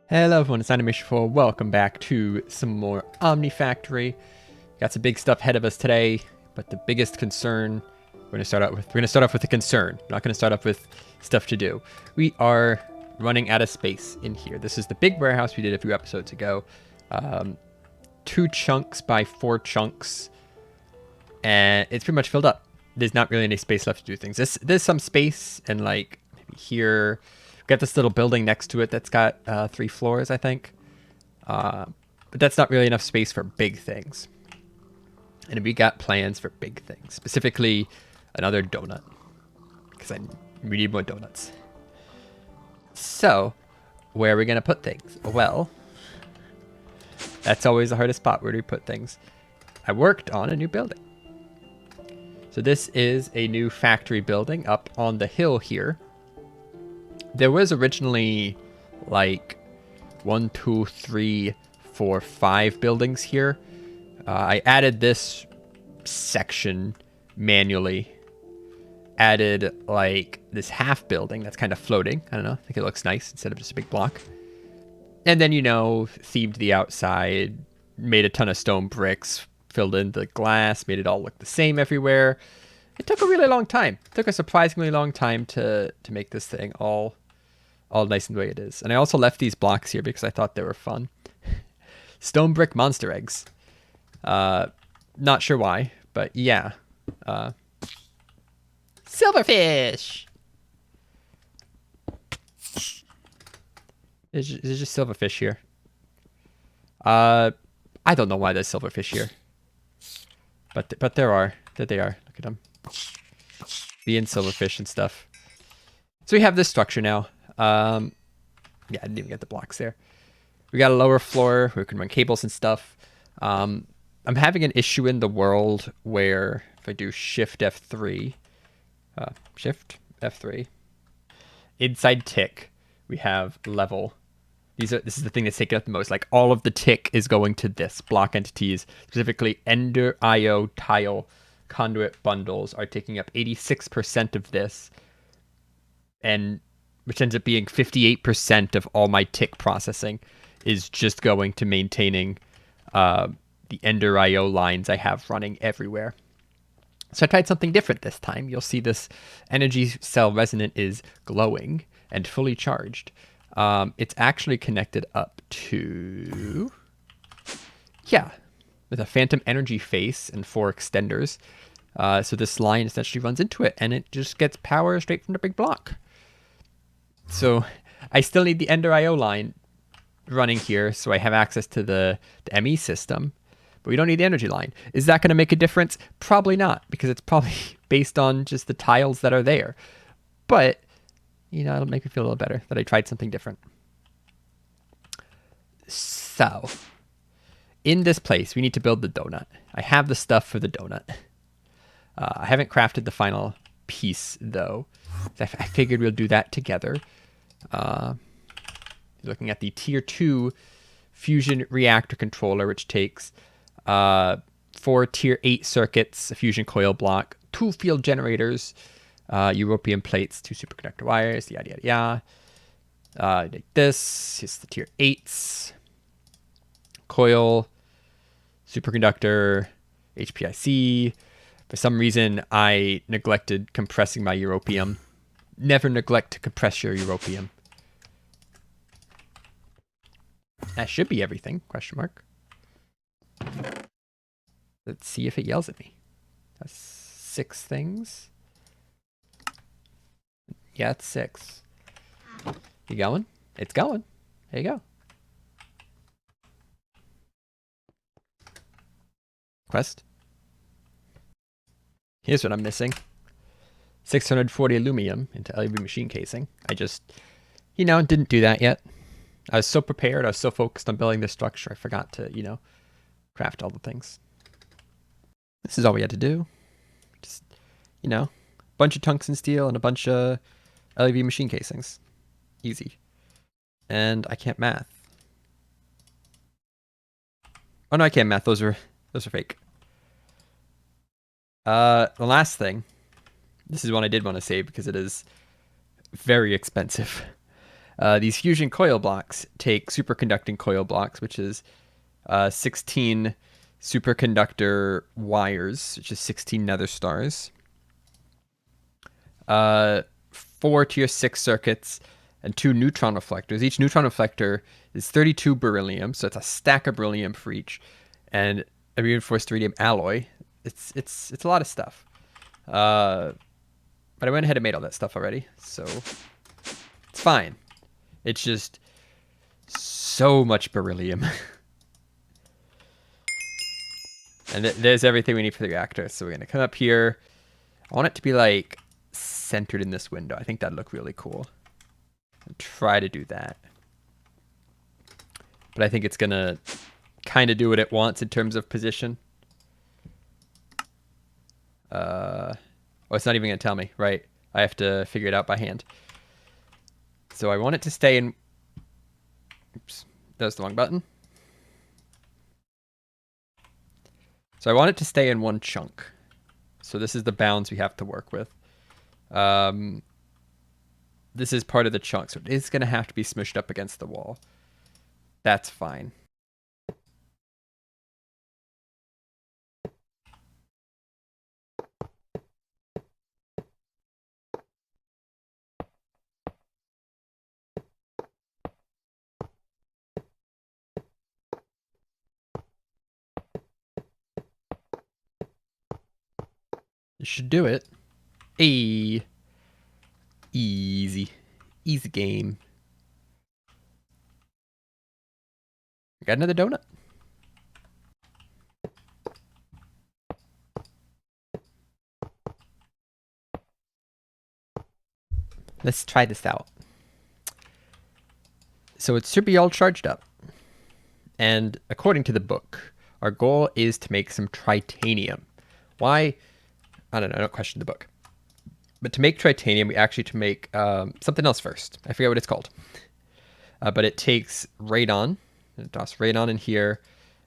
Hello everyone, it's Animation4. Welcome back to some more Omnifactory. Got some big stuff ahead of us today, but the biggest concern we're gonna start off with a concern. We're not gonna start off with stuff to do. We are running out of space in here. This is the big warehouse we did a few episodes ago. 2 chunks by 4 chunks, and it's pretty much filled up. There's not really any space left to do things. There's some space, and like maybe here. Got this little building next to it that's got 3 floors, I think. But that's not really enough space for big things. And we got plans for big things. Specifically, another donut. Because we need more donuts. So, where are we going to put things? Well, that's always the hardest spot. Where do we put things? I worked on a new building. So this is a new factory building up on the hill here. There was originally like 1, 2, 3, 4, 5 buildings here. I added this section manually. Added like this half building that's kind of floating. I don't know. I think it looks nice instead of just a big block. And then, themed the outside, made a ton of stone bricks, filled in the glass, made it all look the same everywhere. It took a really long time. It took a surprisingly long time to make this thing all nice and the way it is. And I also left these blocks here because I thought they were fun. Stone brick monster eggs. Not sure why, but yeah. Silverfish! There's just silverfish here. I don't know why there's silverfish here. But there are. There they are. Look at them. Being silverfish and stuff. So we have this structure now. Yeah, I didn't even get the blocks there. We got a lower floor where we can run cables and stuff. I'm having an issue in the world where if I do Shift F3, inside tick, we have level. This is the thing that's taking up the most. Like all of the tick is going to this block entities, specifically Ender IO tile conduit bundles are taking up 86% of this, and which ends up being 58% of all my tick processing is just going to maintaining the Ender IO lines I have running everywhere. So I tried something different this time. You'll see this energy cell resonant is glowing and fully charged. It's actually connected up to, with a phantom energy face and 4 extenders. So this line essentially runs into it, and it just gets power straight from the big block. So I still need the Ender IO line running here, so I have access to the ME system. But we don't need the energy line. Is that going to make a difference? Probably not, because it's probably based on just the tiles that are there. But, it'll make me feel a little better that I tried something different. So, in this place, we need to build the donut. I have the stuff for the donut. I haven't crafted the final piece, though. I figured we'll do that together. Looking at the Tier 2 fusion reactor controller, which takes 4 Tier 8 circuits, a fusion coil block, 2 field generators, European plates, 2 superconductor wires, yada, yada, yada. Like this is the Tier 8s. Coil, superconductor, HPIC. For some reason, I neglected compressing my europium. Never neglect to compress your europium. That should be everything, question mark. Let's see if it yells at me. That's 6 things. Yeah, it's 6. You going? It's going. There you go. Quest. Here's what I'm missing. 640 aluminum into LED machine casing. I just, didn't do that yet. I was so prepared. I was so focused on building this structure. I forgot to, craft all the things. This is all we had to do. Just, a bunch of tungsten steel and a bunch of LED machine casings. Easy. And I can't math. Oh no, I can't math. Those are fake. The last thing. This is one I did want to save because it is very expensive. These fusion coil blocks take superconducting coil blocks, which is 16 superconductor wires, which is 16 nether stars, 4 tier 6 circuits, and 2 neutron reflectors. Each neutron reflector is 32 beryllium, so it's a stack of beryllium for each, and a reinforced iridium alloy. It's a lot of stuff. But I went ahead and made all that stuff already, so it's fine. It's just so much beryllium. And there's everything we need for the reactor. So we're going to come up here. I want it to be like centered in this window. I think that'd look really cool. I'll try to do that. But I think it's going to kind of do what it wants in terms of position. Oh, it's not even going to tell me, right? I have to figure it out by hand. So I want it to stay in... Oops, that was the wrong button. So I want it to stay in one chunk. So this is the bounds we have to work with. This is part of the chunk, so it is going to have to be smushed up against the wall. That's fine. This should do it. Easy. Easy game. Got another donut. Let's try this out. So it should be all charged up. And according to the book, our goal is to make some titanium. Why? I don't know. I don't question the book. But to make titanium, we actually to make something else first. I forget what it's called. But it takes radon. It does radon in here.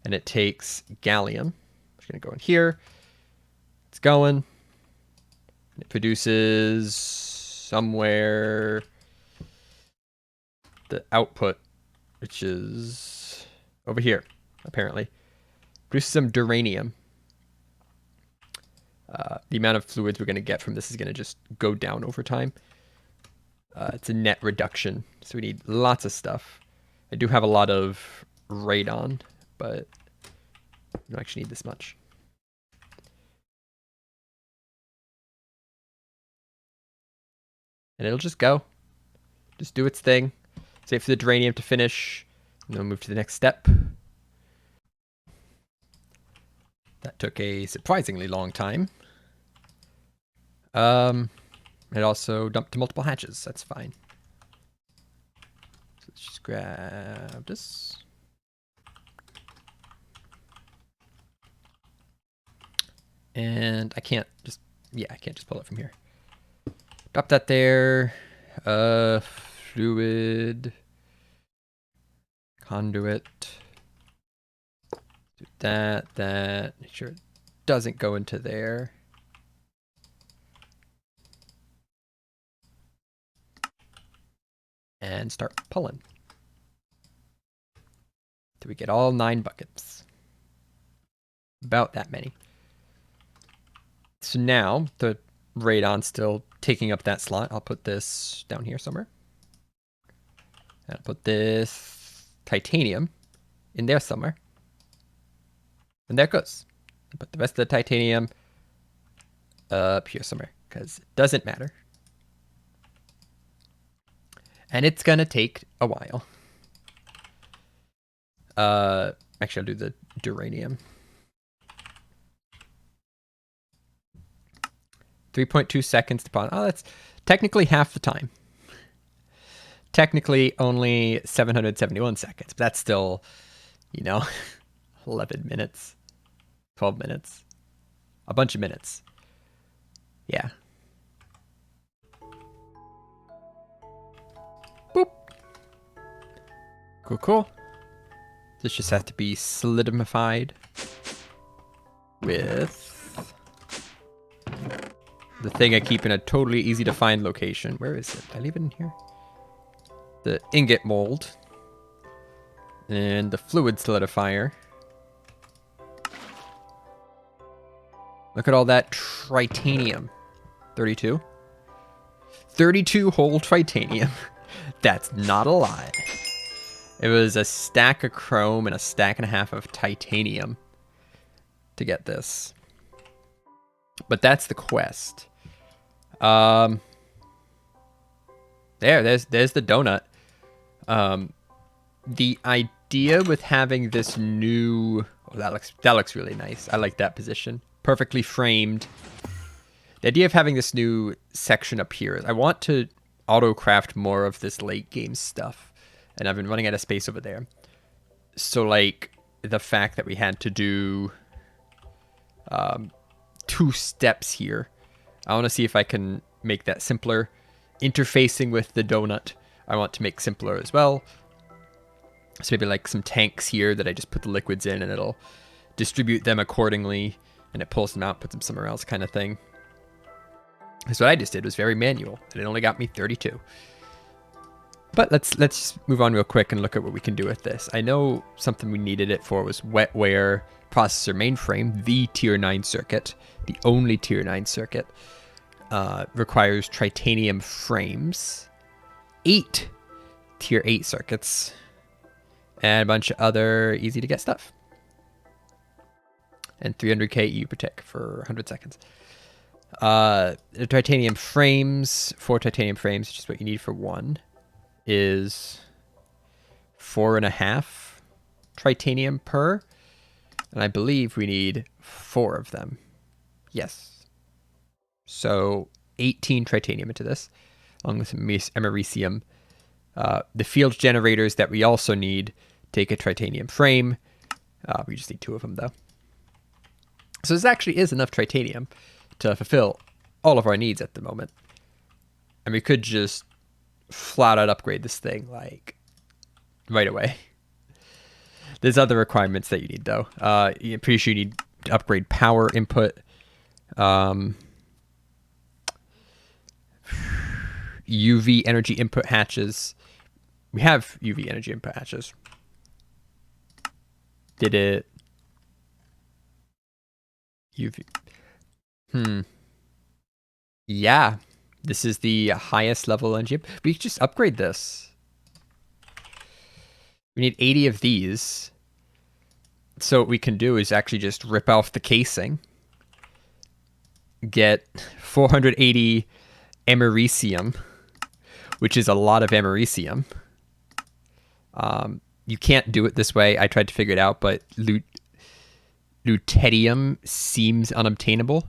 And it takes gallium. It's going to go in here. It's going. It produces somewhere the output, which is over here, apparently. Produces some duranium. The amount of fluids we're going to get from this is going to just go down over time. It's a net reduction, so we need lots of stuff. I do have a lot of radon, but I don't actually need this much. And it'll just go. Just do its thing. Wait for the duranium to finish, and then move to the next step. That took a surprisingly long time. It also dumped to multiple hatches. That's fine. So let's just grab this. And I can't just pull it from here. Drop that there. Fluid. Conduit. Do that. Make sure it doesn't go into there. And start pulling. Till we get all 9 buckets. About that many. So now the radon's still taking up that slot. I'll put this down here somewhere. And I'll put this titanium in there somewhere. And there it goes. I'll put the rest of the titanium up here somewhere, because it doesn't matter. And it's gonna take a while. Actually, I'll do the duranium. 3.2 seconds to pause. Oh, that's technically half the time. Technically only 771 seconds, but that's still, 11 minutes, 12 minutes, a bunch of minutes. Yeah. Boop. Cool. This just has to be solidified with the thing I keep in a totally easy to find location. Where is it? Did I leave it in here? the ingot mold, and the fluid solidifier. Look at all that tritanium. 32? 32 whole tritanium. That's not a lot. It was a stack of chrome and a stack and a half of titanium to get this. But that's the quest. There's the donut. The idea with having this new... Oh, that looks really nice. I like that position. Perfectly framed. The idea of having this new section up here is I want to auto-craft more of this late game stuff. And I've been running out of space over there. So, like, the fact that we had to do 2 steps here. I want to see if I can make that simpler. Interfacing with the donut, I want to make simpler as well. So maybe like some tanks here that I just put the liquids in and it'll distribute them accordingly. And it pulls them out, puts them somewhere else kind of thing. So what I just did was very manual. And it only got me 32. But let's move on real quick and look at what we can do with this. I know something we needed it for was wetware processor mainframe, the tier 9 circuit. The only tier 9 circuit. Requires tritanium frames. 8 tier 8 circuits. And a bunch of other easy to get stuff. And 300k EU per tick for 100 seconds. The titanium frames, 4 titanium frames, which is what you need for 1, is 4.5 titanium per. And I believe we need 4 of them. Yes. So 18 titanium into this, along with some americium. The field generators that we also need take a titanium frame. We just need 2 of them, though. So this actually is enough titanium to fulfill all of our needs at the moment. And we could just flat out upgrade this thing, like, right away. There's other requirements that you need, though. I'm pretty sure you need to upgrade power input. UV energy input hatches. We have UV energy input hatches. Did it... UV... Yeah. This is the highest level energy. We could just upgrade this. We need 80 of these. So what we can do is actually just rip off the casing. Get 480 americium, which is a lot of americium. You can't do it this way. I tried to figure it out, but lutetium seems unobtainable.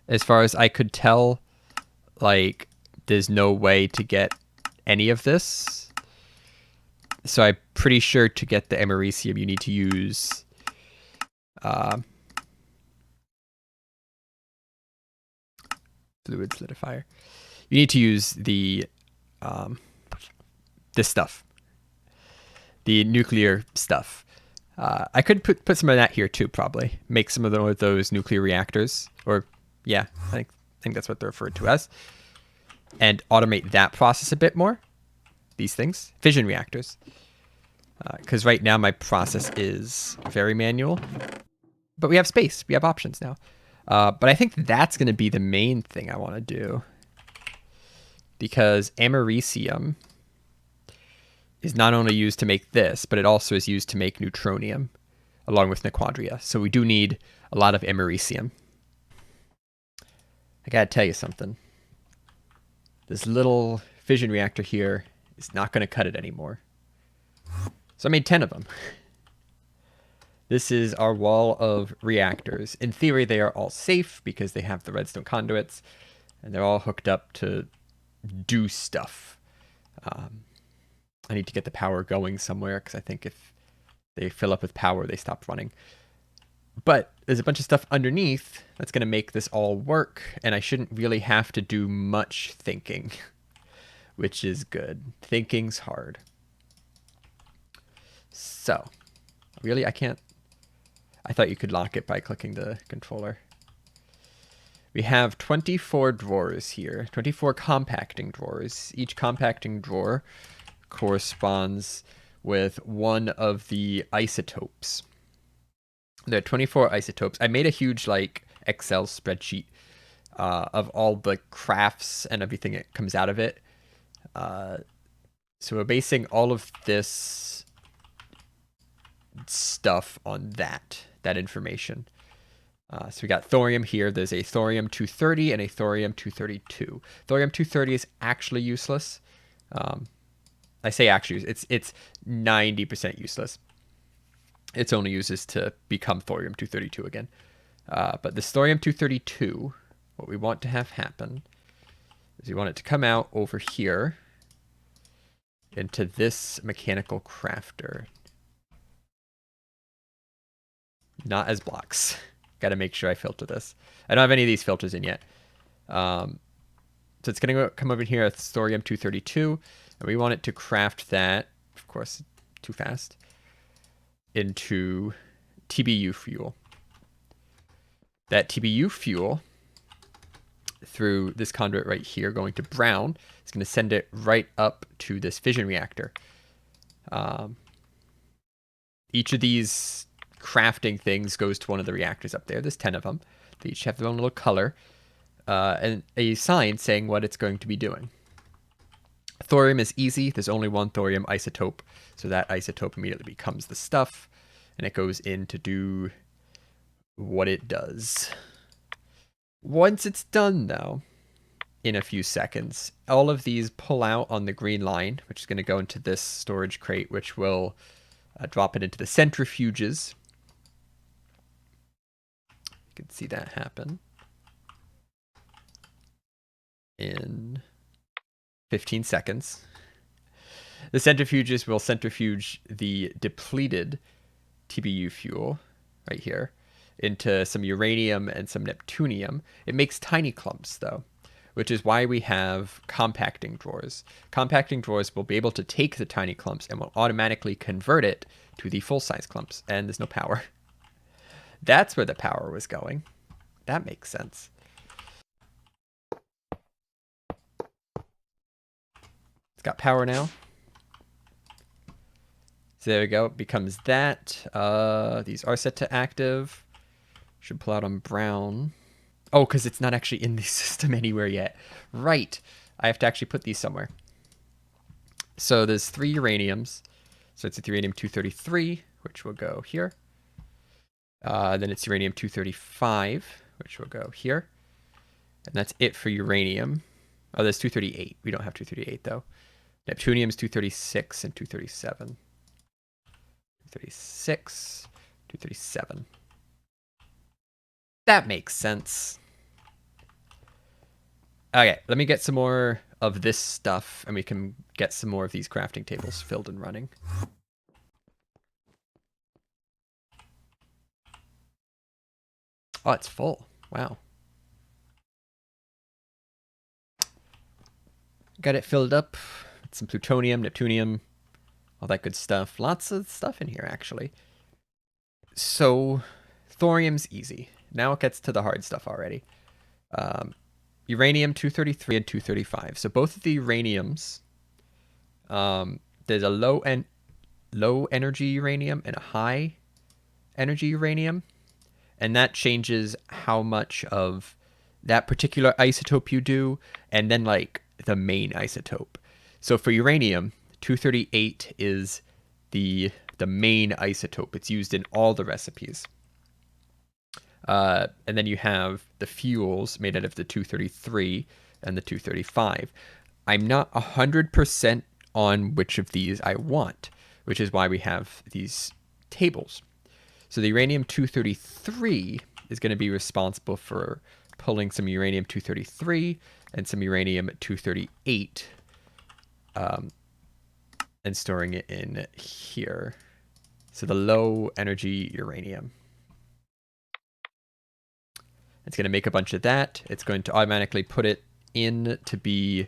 As far as I could tell, like, there's no way to get any of this. So I'm pretty sure to get the americium, you need to use... fluid solidifier. You need to use the... this stuff. The nuclear stuff. I could put some of that here too, probably. Make some of those nuclear reactors. Or, yeah, I think that's what they're referred to as. And automate that process a bit more. These things. Fission reactors. Because right now my process is very manual. But we have space. We have options now. But I think that's going to be the main thing I want to do. Because americium is not only used to make this, but it also is used to make neutronium, along with nequadria. So we do need a lot of americium. I gotta tell you something. This little fission reactor here is not going to cut it anymore. So I made 10 of them. This is our wall of reactors. In theory, they are all safe because they have the redstone conduits, and they're all hooked up to do stuff. I need to get the power going somewhere, because I think if they fill up with power, they stop running. But there's a bunch of stuff underneath that's going to make this all work, and I shouldn't really have to do much thinking, which is good. Thinking's hard. So, really, I can't... I thought you could lock it by clicking the controller. We have 24 drawers here, 24 compacting drawers. Each compacting drawer corresponds with one of the isotopes. There are 24 isotopes. I made a huge like Excel spreadsheet of all the crafts and everything that comes out of it. So we're basing all of this stuff on that information. So we got thorium here. There's a thorium-230 and a thorium-232. Thorium-230 is actually useless. I say actually, it's 90% useless. It's only uses to become thorium-232 again. But this thorium-232, what we want to have happen is we want it to come out over here into this mechanical crafter. Not as blocks. Got to make sure I filter this. I don't have any of these filters in yet. So it's going to come over here at thorium-232, and we want it to craft that, of course, too fast, into TBU fuel. That TBU fuel, through this conduit right here, going to brown, is going to send it right up to this fission reactor. Each of these crafting things goes to one of the reactors up there. There's 10 of them. They each have their own little color and a sign saying what it's going to be doing. Thorium is easy. There's only one thorium isotope, so that isotope immediately becomes the stuff, and it goes in to do what it does. Once it's done, though, in a few seconds, all of these pull out on the green line, which is going to go into this storage crate, which will drop it into the centrifuges. You can see that happen in 15 seconds. The centrifuges will centrifuge the depleted TBU fuel right here into some uranium and some neptunium. It makes tiny clumps, though, which is why we have compacting drawers. Compacting drawers will be able to take the tiny clumps and will automatically convert it to the full-size clumps, and there's no power. That's where the power was going. That makes sense. It's got power now. So there we go. It becomes that. These are set to active. Should pull out on brown. Oh, because it's not actually in the system anywhere yet. Right. I have to actually put these somewhere. So there's 3 uraniums. So it's a uranium-233, which will go here. Then it's uranium-235, which will go here. And that's it for uranium. Oh, there's 238. We don't have 238, though. Neptunium's 236 and 237. 236, 237. That makes sense. Okay, let me get some more of this stuff, and we can get some more of these crafting tables filled and running. Oh, it's full. Wow. Got it filled up. Some plutonium, neptunium, all that good stuff. Lots of stuff in here, actually. So, thorium's easy. Now it gets to the hard stuff already. Uranium-233 and 235. So both of the uraniums, there's a low energy uranium and a high energy uranium. And that changes how much of that particular isotope you do, and then like the main isotope. So for uranium, 238 is the main isotope. It's used in all the recipes. And then you have the fuels made out of the 233 and the 235. I'm not 100% on which of these I want, which is why we have these tables. So the uranium-233 is going to be responsible for pulling some uranium-233 and some uranium-238 and storing it in here. So the low energy uranium. It's going to make a bunch of that. It's going to automatically put it in to be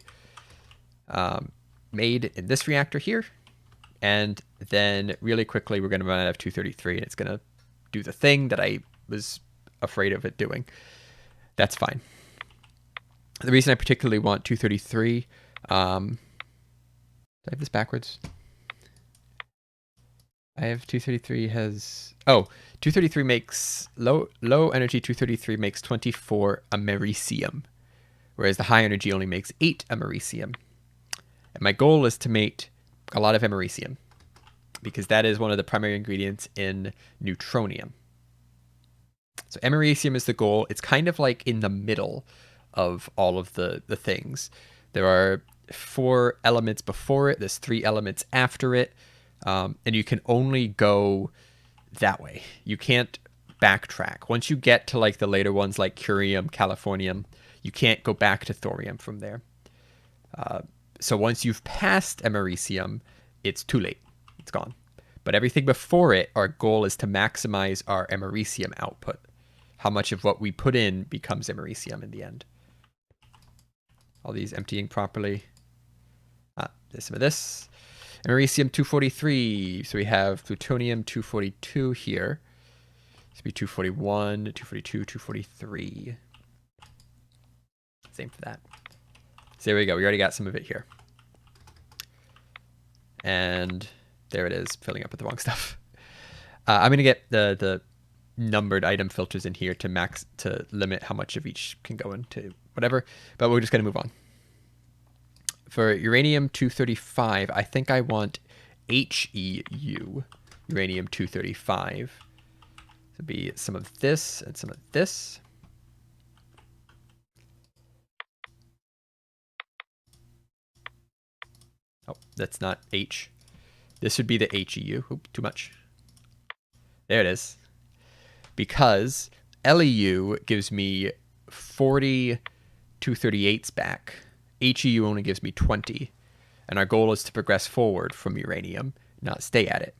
made in this reactor here. And then really quickly, we're going to run out of 233, and it's going to do the thing that I was afraid of it doing. That's fine. The reason I particularly want 233 I have this backwards? I have 233 has... Oh, 233 makes... Low energy 233 makes 24 americium, whereas the high energy only makes 8 americium. And my goal is to make a lot of americium, because that is one of the primary ingredients in neutronium. So americium is the goal. It's kind of like in the middle of all of the things. There are 4 elements before it. There's 3 elements after it. And you can only go that way. You can't backtrack. Once you get to like the later ones like curium, californium, you can't go back to thorium from there. So once you've passed americium, it's too late. It's gone. But everything before it, our goal is to maximize our americium output. How much of what we put in becomes americium in the end. All these emptying properly. There's some of this. Americium 243. So we have plutonium 242 here. This would be 241, 242, 243. Same for that. So there we go. We already got some of it here. And there it is, filling up with the wrong stuff. I'm going to get the numbered item filters in here to limit how much of each can go into whatever, but we're just going to move on. For uranium 235, I think I want HEU, uranium 235. So be some of this and some of this. Oh, that's not H. This would be the HEU. Oop, too much. There it is. Because LEU gives me 40 238s back. HEU only gives me 20. And our goal is to progress forward from uranium, not stay at it.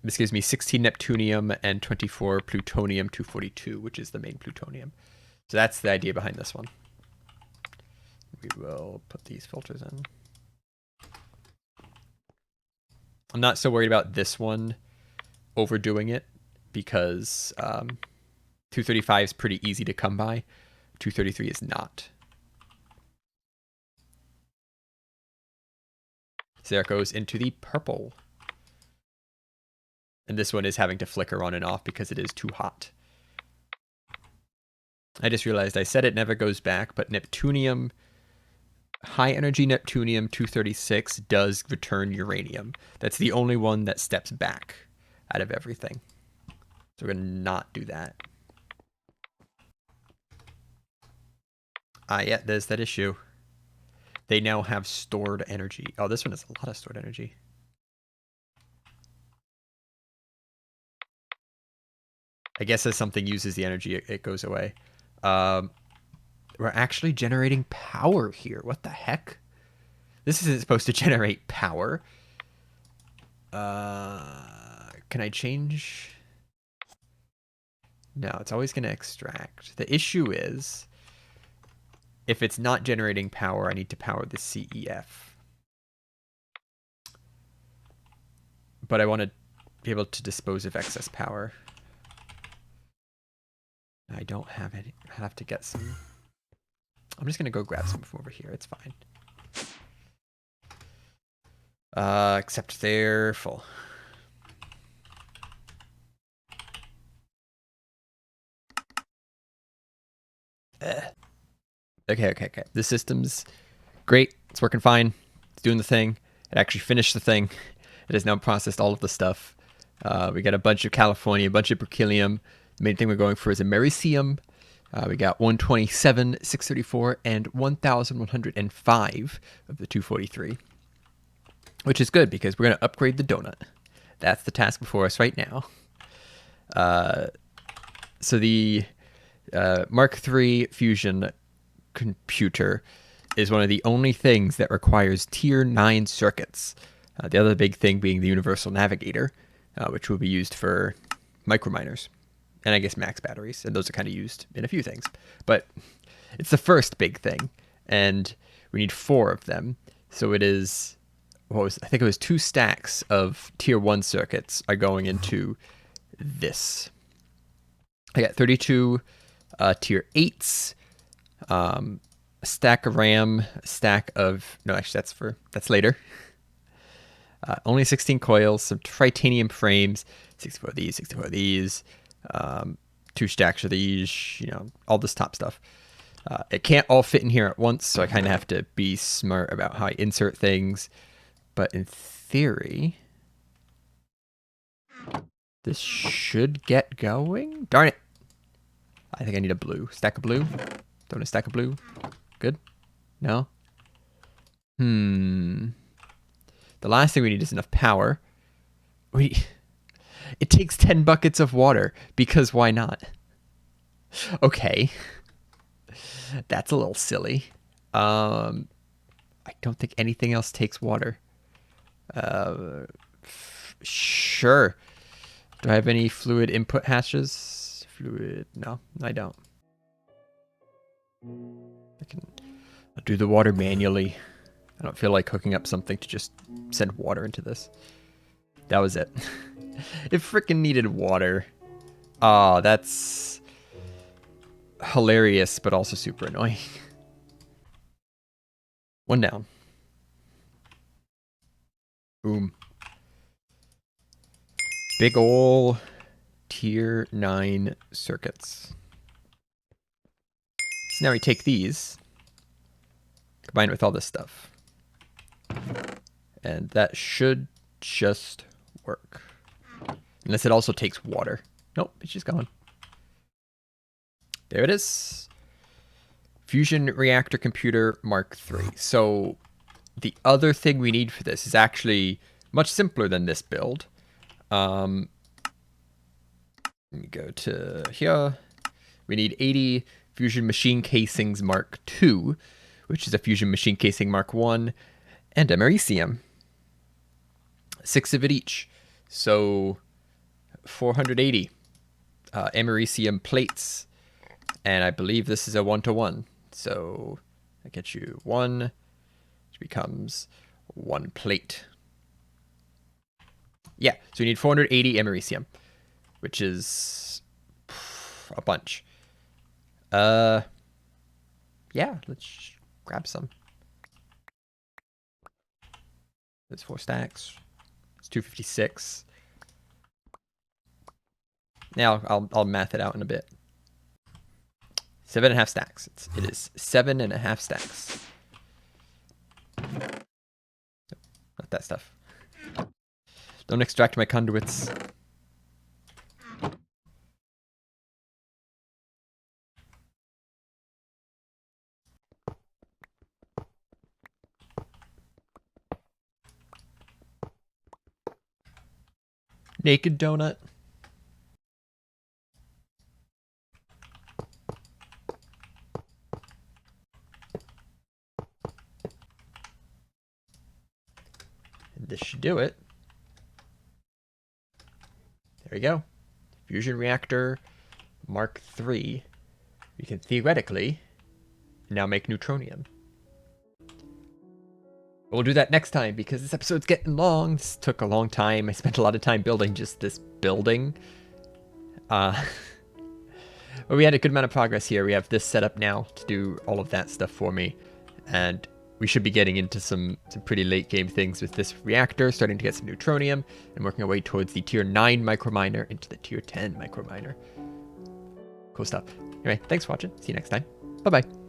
This gives me 16 neptunium and 24 plutonium 242, which is the main plutonium. So that's the idea behind this one. We will put these filters in. I'm not so worried about this one overdoing it because 235 is pretty easy to come by. 233 is not. So there it goes into the purple. And this one is having to flicker on and off because it is too hot. I just realized I said it never goes back, but neptunium, high energy neptunium 236 does return uranium. That's the only one that steps back out of everything. So we're going to not do that. Yeah, there's that issue. They now have stored energy. Oh, this one has a lot of stored energy. I guess as something uses the energy, it goes away. We're actually generating power here. What the heck? This isn't supposed to generate power. Can I change? No, it's always going to extract. The issue is, if it's not generating power, I need to power the CEF. But I want to be able to dispose of excess power. I don't have any. I have to get some. I'm just going to go grab some from over here. It's fine. Except they're full. Okay. The system's great. It's working fine. It's doing the thing. It actually finished the thing. It has now processed all of the stuff. We got a bunch of California, a bunch of berkelium. The main thing we're going for is americium. We got 127, 634, and 1,105 of the 243. Which is good because we're going to upgrade the donut. That's the task before us right now. So the Mark III fusion computer is one of the only things that requires tier 9 circuits. The other big thing being the universal navigator, which will be used for microminers. And I guess max batteries. And those are kind of used in a few things. But it's the first big thing. And we need 4 of them. So it is... I think it was 2 stacks of tier 1 circuits are going into this. I got 32 tier 8s. a stack of RAM, a stack of, no, actually that's later. Only 16 coils, some titanium frames, 64 of these, 64 of these, 2 stacks of these, you know, all this top stuff. It can't all fit in here at once, so I kind of have to be smart about how I insert things. But in theory, this should get going. Darn it. I think I need a blue. Stack of blue. Don't want a stack of blue. Good. No. The last thing we need is enough power. It takes 10 buckets of water, because why not? Okay. That's a little silly. I don't think anything else takes water. Sure. Do I have any fluid input hashes? Fluid, no, I don't. I'll do the water manually. I don't feel like hooking up something to just send water into this. That was it. It freaking needed water. Oh, that's hilarious, but also super annoying. One down. Boom. Big ol' tier 9 circuits. So now we take these, combine it with all this stuff. And that should just work. Unless it also takes water. Nope, it's just gone. There it is. Fusion Reactor Computer Mark III. So the other thing we need for this is actually much simpler than this build. Let me go to here. We need 80 Fusion Machine Casings Mark II, which is a Fusion Machine Casing Mark I, and Americium. 6 of it each. So 480 Americium plates. And I believe this is a 1-to-1. So I get you 1, which becomes 1 plate. Yeah, so you need 480 Americium, which is a bunch. Yeah, let's grab some. There's 4 stacks. It's 256. Now I'll math it out in a bit. 7.5 stacks. It is 7.5 stacks. Not that stuff. Don't extract my conduits. Naked donut. And this should do it. There we go. Fusion Reactor Mark III. We can theoretically now make neutronium. We'll do that next time because this episode's getting long. This took a long time. I spent a lot of time building just this building. But we had a good amount of progress here. We have this set up now to do all of that stuff for me. And we should be getting into some pretty late game things with this reactor, starting to get some neutronium, and working our way towards the tier 9 microminer into the tier 10 microminer. Cool stuff. Anyway, thanks for watching. See you next time. Bye-bye.